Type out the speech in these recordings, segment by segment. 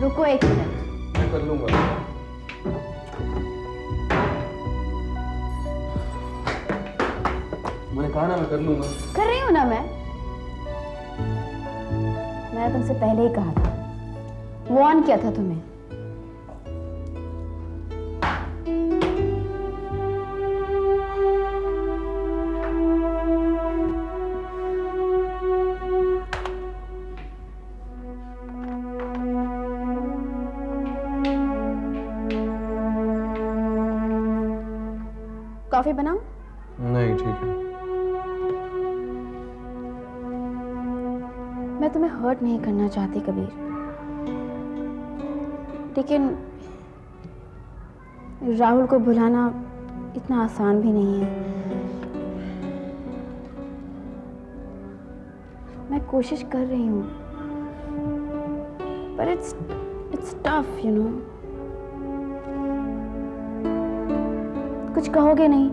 रुको एक मिनट। मैं कर लूंगा। मैंने कहा ना मैं कर लूंगा। कर रही हूँ ना मैंने तुमसे पहले ही कहा था, वार्न किया था तुम्हें। कॉफी बनाऊं? नहीं ठीक है। मैं तुम्हें हर्ट नहीं करना चाहती कबीर, लेकिन राहुल को भुलाना इतना आसान भी नहीं है। मैं कोशिश कर रही हूँ, पर इट्स टफ, यू नो। कुछ कहोगे नहीं?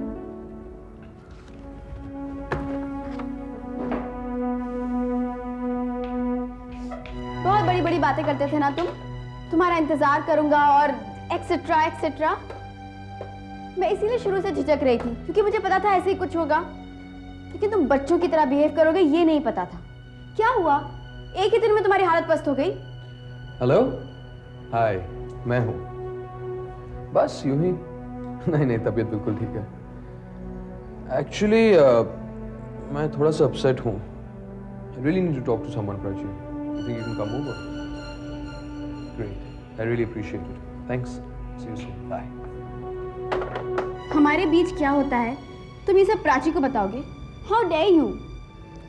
बहुत बड़ी बड़ी बातें करते थे ना तुम, तुम्हारा इंतजार करूंगा और एक्सेट्रा एक्सेट्रा। मैं इसीलिए शुरू से झिझक रही थी, क्योंकि मुझे पता था ऐसे ही कुछ होगा, लेकिन तुम बच्चों की तरह बिहेव करोगे ये नहीं पता था। क्या हुआ? एक ही दिन में तुम्हारी हालत पस्त हो गई। हेलो, हाय, मैं हूं। बस यूं ही। नहीं, तबीयत बिल्कुल ठीक है। एक्चुअली मैं थोड़ा सा अपसेट हूं। I really need to talk to someone, Prachi. You think you can come over? Great. I really appreciate it. Thanks. See you soon. Bye. हमारे बीच क्या होता है तुम ये सब प्राची को बताओगे? How dare you?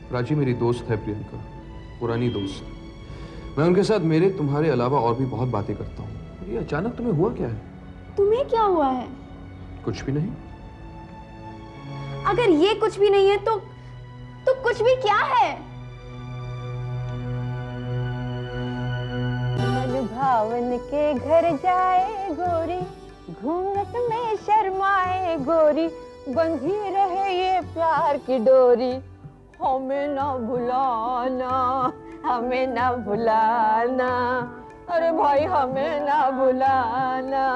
प्राची मेरी दोस्त है प्रियंका, पुरानी दोस्त। मैं उनके साथ मेरे तुम्हारे अलावा और भी बहुत बातें करता हूँ। ये अचानक तुम्हें हुआ क्या है? तुम्हें क्या हुआ है? कुछ भी नहीं। अगर ये कुछ भी नहीं है तो कुछ भी क्या है? मन भावन के घर जाए गोरी, घूंघट में शर्माए गोरी, बंधी रहे ये प्यार की डोरी, हमें ना भुलाना, हमें ना भुलाना, अरे भाई हमें ना भुलाना,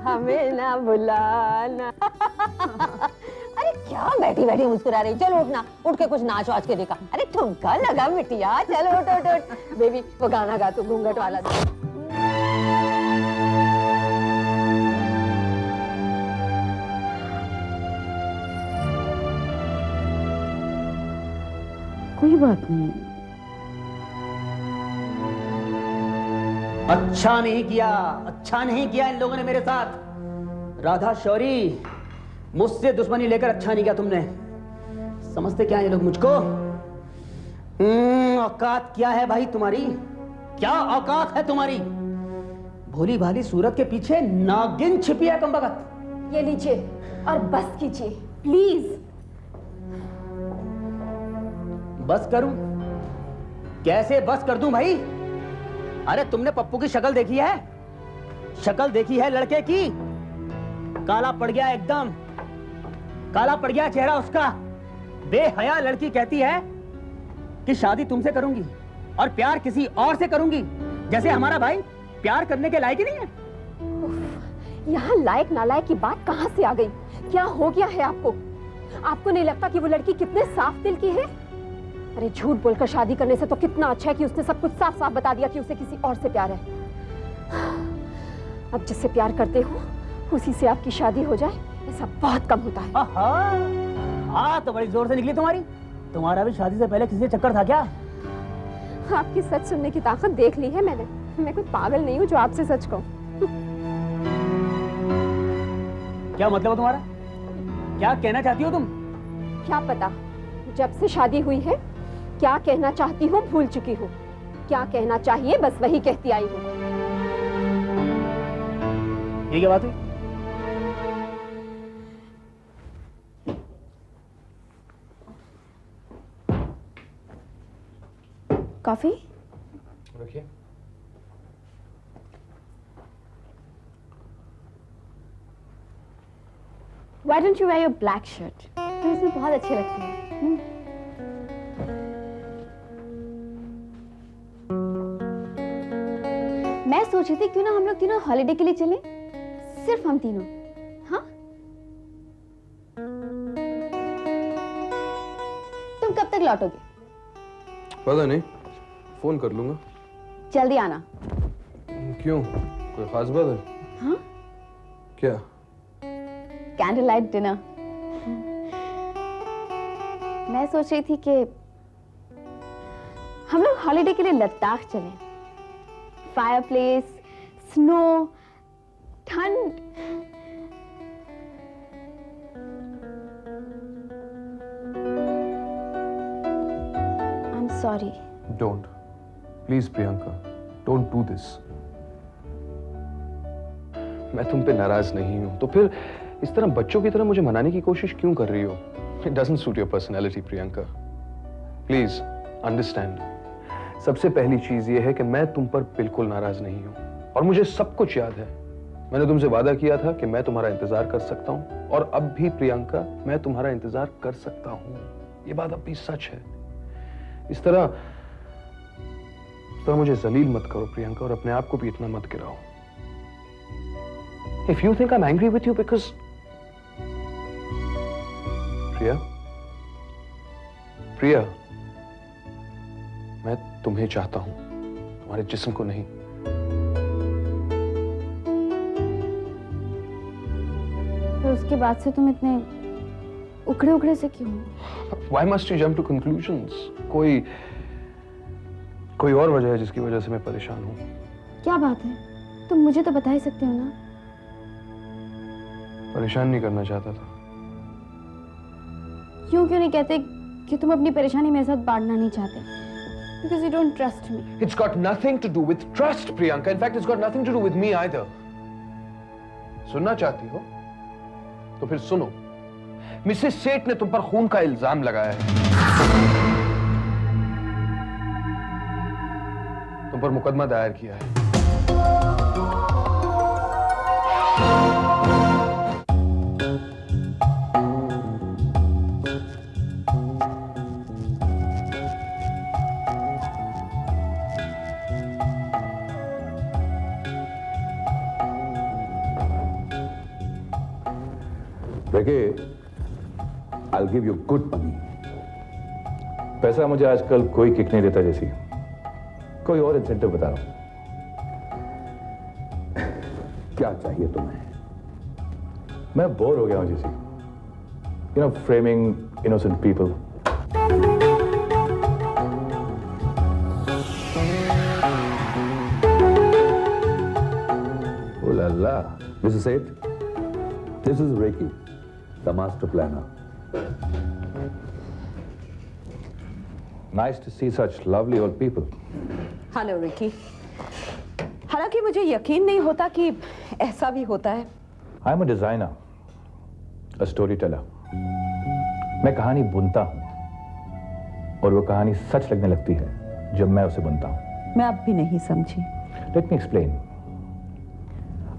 हमें ना भुलाना। अरे क्या बैठी बैठी मुस्कुरा रही? चलो उठना, उठ के कुछ नाच वाच के देखा। अरे ठुमका लगा बिटिया, चलो उठ उठ उठ। बेबी वो गाना गा तू, घूंघट वाला। कोई बात नहीं। अच्छा नहीं किया इन लोगों ने मेरे साथ। राधा शौरी, मुझसे दुश्मनी लेकर अच्छा नहीं किया तुमने। समझते क्या ये लोग मुझको? औकात क्या है भाई तुम्हारी? क्या औकात है तुम्हारी? भोली भाली सूरत के पीछे नागिन छिपी है कमबख्त। ये लीजिए और बस कीजिए प्लीज। बस करूं? कैसे बस कर दूं भाई? अरे तुमने पप्पू की शक्ल देखी है? शक्ल देखी है लड़के की? काला पड़ गया, एकदम काला पड़ गया चेहरा उसका। बेहया लड़की कहती है कि शादी तुमसे करूंगी और प्यार किसी और से करूंगी, जैसे हमारा भाई प्यार करने के लायक ही नहीं है। यहाँ लायक नालायक की बात कहाँ से आ गई? क्या हो गया है आपको? आपको नहीं लगता कि वो लड़की कितने साफ दिल की है? अरे झूठ बोलकर शादी करने से तो कितना अच्छा है कि उसने सब कुछ साफ साफ बता दिया कि उसे किसी और से प्यार है। अब जिससे प्यार करते हो उसी से आपकी शादी हो जाए, ऐसा बहुत कम होता है। हाँ तो बड़ी जोर से निकली तुम्हारी। तुम्हारा भी शादी से पहले किसी से चक्कर था क्या? आपकी सच सुनने की ताकत देख ली है मैंने। मैं कोई पागल नहीं हूँ जो आपसे सच कहूँ। क्या मतलब है तुम्हारा? क्या कहना चाहती हो तुम? क्या पता, जब से शादी हुई है क्या कहना चाहती हूँ भूल चुकी हूँ। क्या कहना चाहिए बस वही कहती आई हूँ। ये क्या बात हुई? कॉफी रखिए। Why don't you wear your black shirt? तो इसमें बहुत अच्छे लगते हैं। मैं सोच रही थी क्यों ना हम लोग तीनों हॉलिडे के लिए चलें, सिर्फ हम तीनों। हाँ, तुम कब तक लौटोगे? पता नहीं, फोन कर लूंगा। जल्दी आना। क्यों, कोई खास बात है? हाँ, क्या? Candle light dinner. मैं सोच रही थी कि हम लोग हॉलिडे के लिए लद्दाख चलें। फायरप्लेस, स्नो, ठंड। I am sorry. Don't, please Priyanka, don't do this. मैं तुम पे नाराज नहीं हूं, तो फिर इस तरह बच्चों की तरह मुझे मनाने की कोशिश क्यों कर रही हो? It doesn't suit your personality, Priyanka. Please understand। सबसे पहली चीज ये है कि मैं तुम पर बिल्कुल नाराज नहीं हूं, और मुझे सब कुछ याद है। मैंने तुमसे वादा किया था कि मैं तुम्हारा इंतजार कर सकता हूं, और अब भी प्रियंका मैं तुम्हारा इंतजार कर सकता हूं। ये बात अब भी सच है। इस तरह मुझे जलील मत करो प्रियंका, और अपने आप को भी इतना मत गिराओ। If you think I'm angry with you because प्रिया, मैं तुम्हें चाहता हूं, तुम्हारे जिस्म को नहीं। फिर उसके बाद से तुम इतने उखड़े से क्यों? Why must you jump to conclusions? कोई और वजह है जिसकी वजह से मैं परेशान हूं। क्या बात है? तुम मुझे तो बता ही सकते हो ना। परेशान नहीं करना चाहता था। क्यों नहीं कहते कि तुम अपनी परेशानी मेरे साथ बांटना नहीं चाहते? Because you don't trust me. It's got nothing to do with trust, Priyanka. In fact, it's got nothing to do with me either. सुनना चाहती हो? तो फिर सुनो। मिसेस सेठ ने तुम पर खून का इल्जाम लगाया है। तुम पर मुकदमा दायर किया है। I'll give you good money. पैसा मुझे आजकल कोई किक नहीं देता जैसी, कोई और इंसेंटिव बता रहा हूं। क्या चाहिए तुम्हें? मैं बोर हो गया हूं जैसी। You know, framing innocent people. Oh la la, this is it. This is Ricky, the master planner. Nice to see such lovely old people. Hello Ricky. हालांकि मुझे यकीन नहीं होता कि ऐसा भी होता है। I'm a designer, a storyteller. मैं कहानी बुनता हूं, और वो कहानी सच लगने लगती है जब मैं उसे बुनता हूं। मैं अब भी नहीं समझी। Let me explain.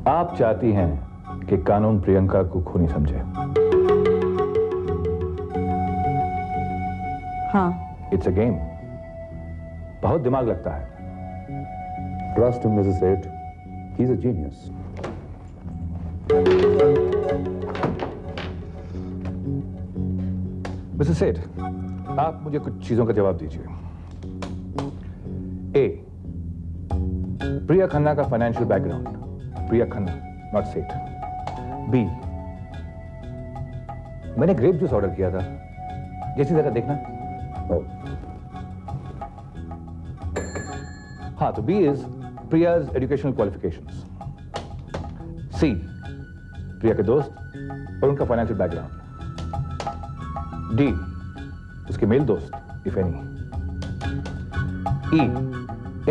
आप चाहती हैं कि कानून प्रियंका को खूनी समझे। हाँ। It's a game. बहुत दिमाग लगता है। Trust him, Mrs. Seth. He's a genius. Mrs. Seth, आप मुझे कुछ चीजों का जवाब दीजिए। A. प्रिया खन्ना का financial background. Priya Khanna, not सेठ। B. मैंने ग्रेप जूस ऑर्डर किया था, जैसी जरा देखना। हाँ, तो B is Priya's educational qualifications. C. प्रिया के दोस्त और उनका फाइनेंशियल बैकग्राउंड। D. उसके मेल दोस्त, if any. E.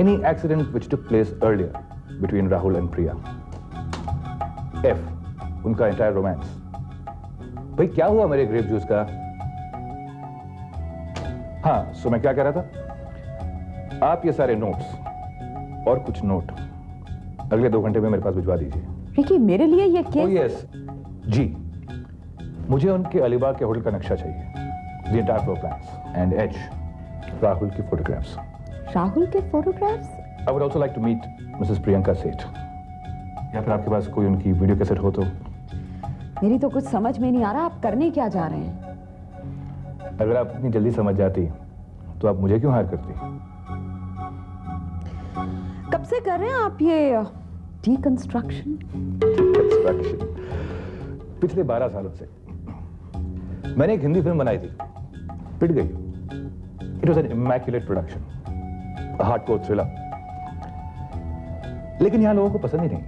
Any accident which took place earlier between Rahul and Priya. F. उनका entire romance. भाई क्या हुआ मेरे ग्रेप जूस का? हाँ, सो मैं क्या कह रहा था? आप ये सारे नोट्स और कुछ नोट अगले 2 घंटे में मेरे पास भिजवा दीजिए। रिकी, मेरे लिए ये केस? Oh yes, जी। मुझे उनके अलीबाग के होटल का नक्शा चाहिए, the entire floor plans, and H, Rahul की फोटोग्राफ्स। राहुल के photographs? I would also like to meet Mrs. Priyanka Seth. या फिर आपके पास कोई उनकी वीडियो कैसेट हो तो? मेरी तो कुछ समझ में नहीं आ रहा, आप करने क्या जा रहे हैं? अगर आप इतनी जल्दी समझ जाती तो आप मुझे क्यों हायर करती? कब से कर रहे हैं आप ये डिकंस्ट्रक्शन? पिछले 12 सालों से। मैंने एक हिंदी फिल्म बनाई थी, पिट गई। It was an immaculate production, hardcore thriller. लेकिन यहां लोगों को पसंद ही नहीं।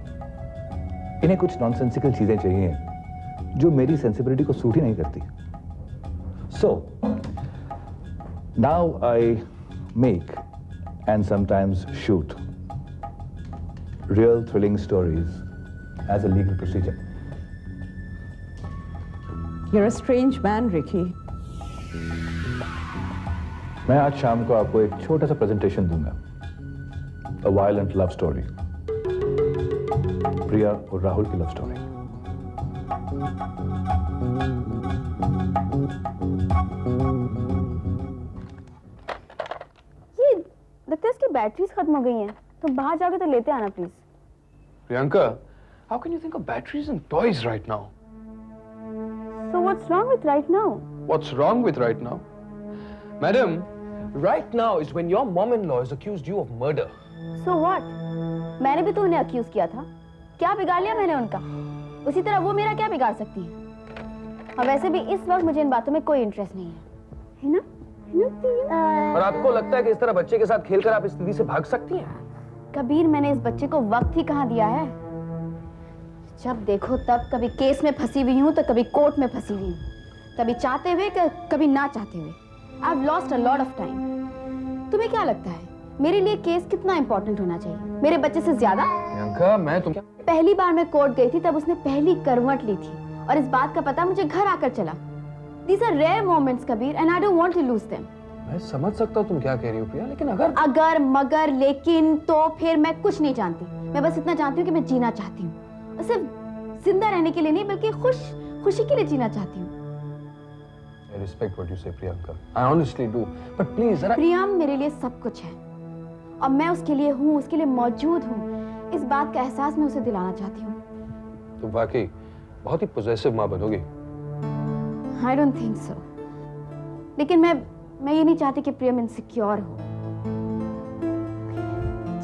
इन्हें कुछ नॉनसेंसिकल चीजें चाहिए जो मेरी सेंसिबिलिटी को सूट ही नहीं करती। So now I make and sometimes shoot real thrilling stories as a legal procedure. You're a strange man, Ricky. मैं आज शाम को आपको एक छोटा सा प्रेजेंटेशन दूंगा। A violent love story. प्रिया और राहुल की लव स्टोरी। ये लगता है इसकी बैटरीज खत्म हो गई हैं, तो बाहर जाके तो लेते आना please. Priyanka, how can you think of batteries and toys right now? So what's wrong with right now? What's wrong with right now? Madam, right now is when your mom-in-law has accused you of murder. So what? मैंने भी तो उन्हें accused किया था। क्या बिगाड़ लिया मैंने उनका? उसी तरह वो मेरा क्या बिगाड़ सकती है? और वैसे भी इस वक्त मुझे इन बातों में कोई इंटरेस्ट नहीं है ना? है ना प्रिया? और आपको लगता है कि इस तरह बच्चे के साथ खेलकर आप इस स्थिति से भाग सकती हैं? कबीर, मैंने इस बच्चे को वक्त ही कहाँ दिया है? जब देखो तब कभी केस में फंसी हुई हूँ तो कभी कोर्ट में फंसी हुई हूँ, कभी चाहते हुए कभी ना चाहते हुए। I've lost a lot of time. तुम्हें क्या लगता है मेरे लिए केस कितना इंपॉर्टेंट होना चाहिए, मेरे बच्चे से ज्यादा? प्रियंका, मैं तुम पहली बार मैं कोर्ट गई थी तब उसने पहली करवट ली थी और इस बात का पता मुझे घर आकर चला। These are rare moments, Kabir, and I don't want to lose them. मैं समझ सकता हूँ तुम क्या कह रही हो प्रिया, लेकिन अगर मगर लेकिन तो फिर मैं कुछ नहीं जानती। मैं बस इतना जानती हूँ कि मैं जीना चाहती हूँ, सिर्फ जिंदा रहने के लिए नहीं बल्कि खुशी के लिए जीना चाहती हूँ। I respect what you say, Priyanka. I honestly do. But please, जरा प्रियम मेरे लिए सब कुछ है और मैं उसके लिए हूँ, उसके लिए मौजूद हूँ। इस बात का एहसास मैं उसे दिलाना चाहती हूँ। तुम वाकई बहुत ही possessive माँ बनोगी। I don't think so. लेकिन मैं ये नहीं चाहती कि प्रियम इनसिक्योर हो।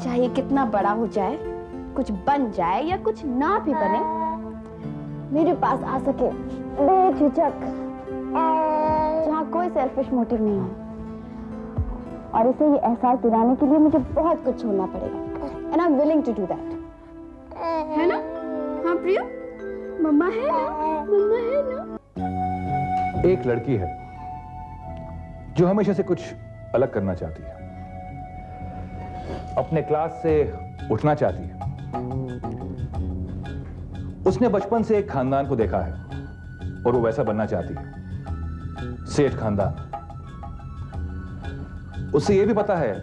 चाहे कितना बड़ा हो जाए, कुछ बन जाए या कुछ ना भी बने, मेरे पास आ सके बेझिझक, जहाँ कोई सेल्फिश मोटिव नहीं है। और इसे ये एहसास दिलाने के लिए मुझे बहुत कुछ छोड़ना पड़ेगा। And I'm willing to do that. है ना? हाँ प्रिया, मम्मा है ना? मम्मा है ना? एक लड़की है जो हमेशा से कुछ अलग करना चाहती है, अपने क्लास से उठना चाहती है। उसने बचपन से एक खानदान को देखा है और वो वैसा बनना चाहती है, सेठ खानदान। उसे यह भी पता है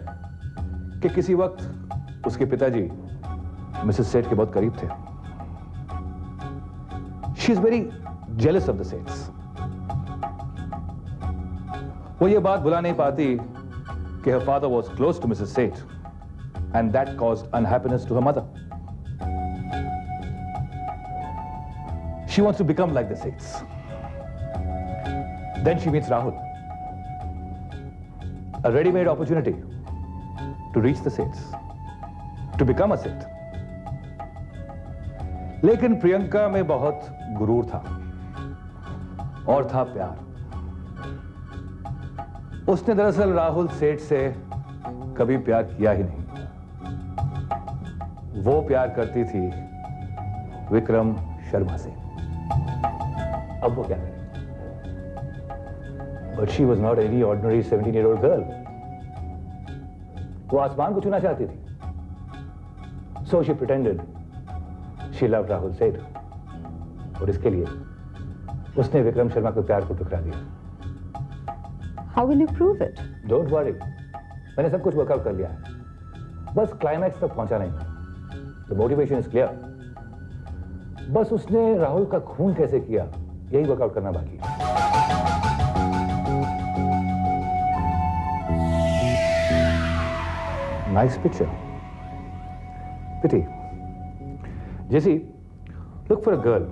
कि किसी वक्त उसके पिताजी मिसेस सेठ के बहुत करीब थे। She is very jealous of the Seths. वो ये बात भुला नहीं पाती कि her father was close to Mrs. Seth and that caused unhappiness to her mother. She wants to become like the Seths. Then she meets Rahul. A ready-made opportunity to reach the Seths, to become a Seth. लेकिन प्रियंका में बहुत गुरूर था और था प्यार। उसने दरअसल राहुल सेठ से कभी प्यार किया ही नहीं। वो प्यार करती थी विक्रम शर्मा से। अब वो क्या करे? But she was not any ordinary 17-year-old girl. वो आसमान को छूना चाहती थी। So she pretended she loved Rahul सेठ और इसके लिए उसने विक्रम शर्मा के प्यार को ठुकरा दिया। How will you prove it? Don't worry, मैंने सब कुछ वर्कआउट कर लिया है। बस क्लाइमैक्स तक पहुंचा नहीं। The motivation is clear. बस उसने राहुल का खून कैसे किया, यही वर्कआउट करना बाकी है। Nice picture. Pity. Jesse, look for a girl.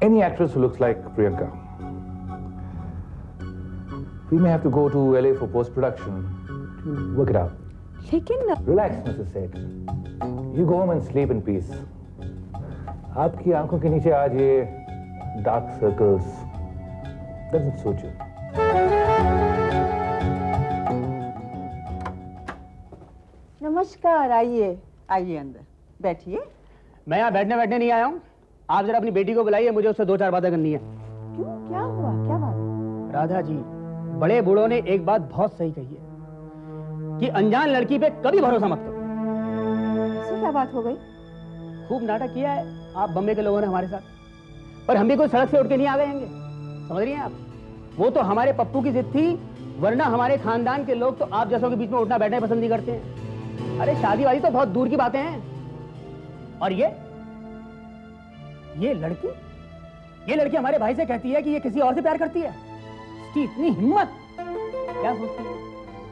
Any actress who looks like Priyanka. We may have to go to LA for post-production to work it out. लेकिन Relax, Mrs. Seth. You go home and sleep in peace. आपकी आंखों के नीचे आज ये dark circles doesn't suit you. नमस्कार, आइए आइए अंदर बैठिए। मैं यहाँ बैठने नहीं आया हूँ। आप जरा अपनी बेटी को बुलाइए, मुझे उससे 2-4 बातें करनी है। क्यों, क्या हुआ, क्या बात? राधा जी, बड़े बूढ़ों ने एक बात बहुत सही कही है कि अनजान लड़की पे कभी भरोसा मत करो। ऐसी क्या बात हो गई? खूब नाटक किया है आप बम्बे के लोगों ने हमारे साथ, पर हम भी कोई सड़क से उठ के नहीं आ गए हैं। समझ रही हैं आप? वो तो हमारे पप्पू की जिद थी, वरना हमारे खानदान के लोग तो आप जैसों के बीच में उठना बैठना पसंद नहीं करते हैं। अरे शादी वादी तो बहुत दूर की बातें हैं। और ये लड़की हमारे भाई से कहती है कि ये किसी और से प्यार करती है। इसकी इतनी हिम्मत!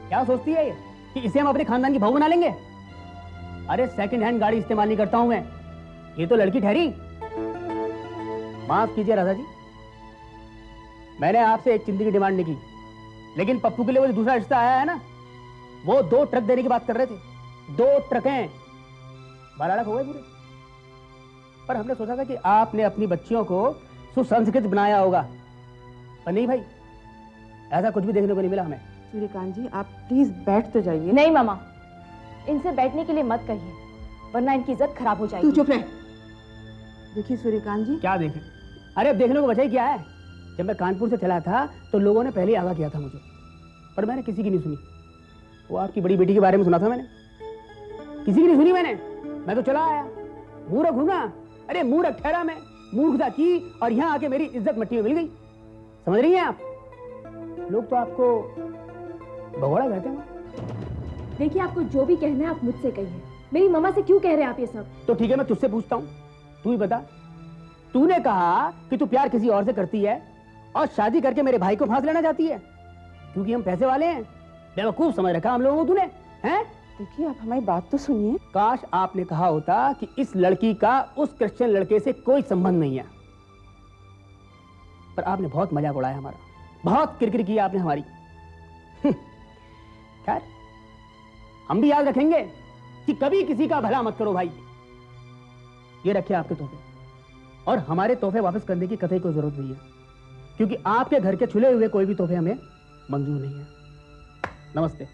क्या सोचती है ये कि इसे हम अपने खानदान की बहू बना लेंगे? अरे सेकंड हैंड गाड़ी इस्तेमाल नहीं करता हूं मैं, ये तो लड़की ठहरी। माफ कीजिए राधा जी, मैंने आपसे एक चिंदी की डिमांड नहीं की, लेकिन पप्पू के लिए वो जो दूसरा रिश्ता आया है ना, वो 2 ट्रक देने की बात कर रहे थे। 2 ट्रकें 12 लाख हो गए पूरे। पर हमने सोचा था कि आपने अपनी बच्चियों को सुसंस्कृत बनाया होगा, पर नहीं भाई, ऐसा कुछ भी देखने को नहीं मिला हमें। सूर्यकांत जी, आप प्लीज बैठ तो जाइए। नहीं मामा, इनसे बैठने के लिए मत कहिए, वरना इनकी इज्जत खराब हो जाएगी। तू चुप रह। देखिए सूर्यकांत जी, क्या देखें? अरे अब देखने को वजह क्या है? जब मैं कानपुर से चला था तो लोगों ने पहले ही आगाह किया था मुझे, पर मैंने किसी की नहीं सुनी। वो आपकी बड़ी बेटी के बारे में सुना था मैंने, किसी की नहीं सुनी मैंने। मैं तो चला आया, मूर्ख हूं ना। अरे मूर्ख ठहरा मैं, मूर्खता की, और यहाँ आके मेरी इज्जत मिट्टी में मिल गई। समझ रही हैं आप? लोग तो आपको भगोड़ा कहते हैं। देखिए, आपको जो भी कहना है आप मुझसे कहिए, मेरी मम्मा से क्यों कह रहे हैं आप ये सब? तो ठीक है, मैं तुझसे पूछता हूँ, तू ही बता। तूने कहा कि तू प्यार किसी और से करती है और शादी करके मेरे भाई को फांस लेना चाहती है क्योंकि हम पैसे वाले हैं। बेवकूफ समझ रखा हम लोगों को तूने, हैं? देखिए आप हमारी बात तो सुनिए। काश आपने कहा होता कि इस लड़की का उस क्रिश्चियन लड़के से कोई संबंध नहीं है, पर आपने बहुत मजाक उड़ाया हमारा, बहुत किरकिर की आपने हमारी। खैर, हम भी याद रखेंगे कि कभी किसी का भला मत करो भाई। ये रखिए आपके तोहफे, और हमारे तोहफे वापस करने की कतई कोई जरूरत नहीं है, क्योंकि आपके घर के छुले हुए कोई भी तोहफे हमें मंजूर नहीं है। नमस्ते।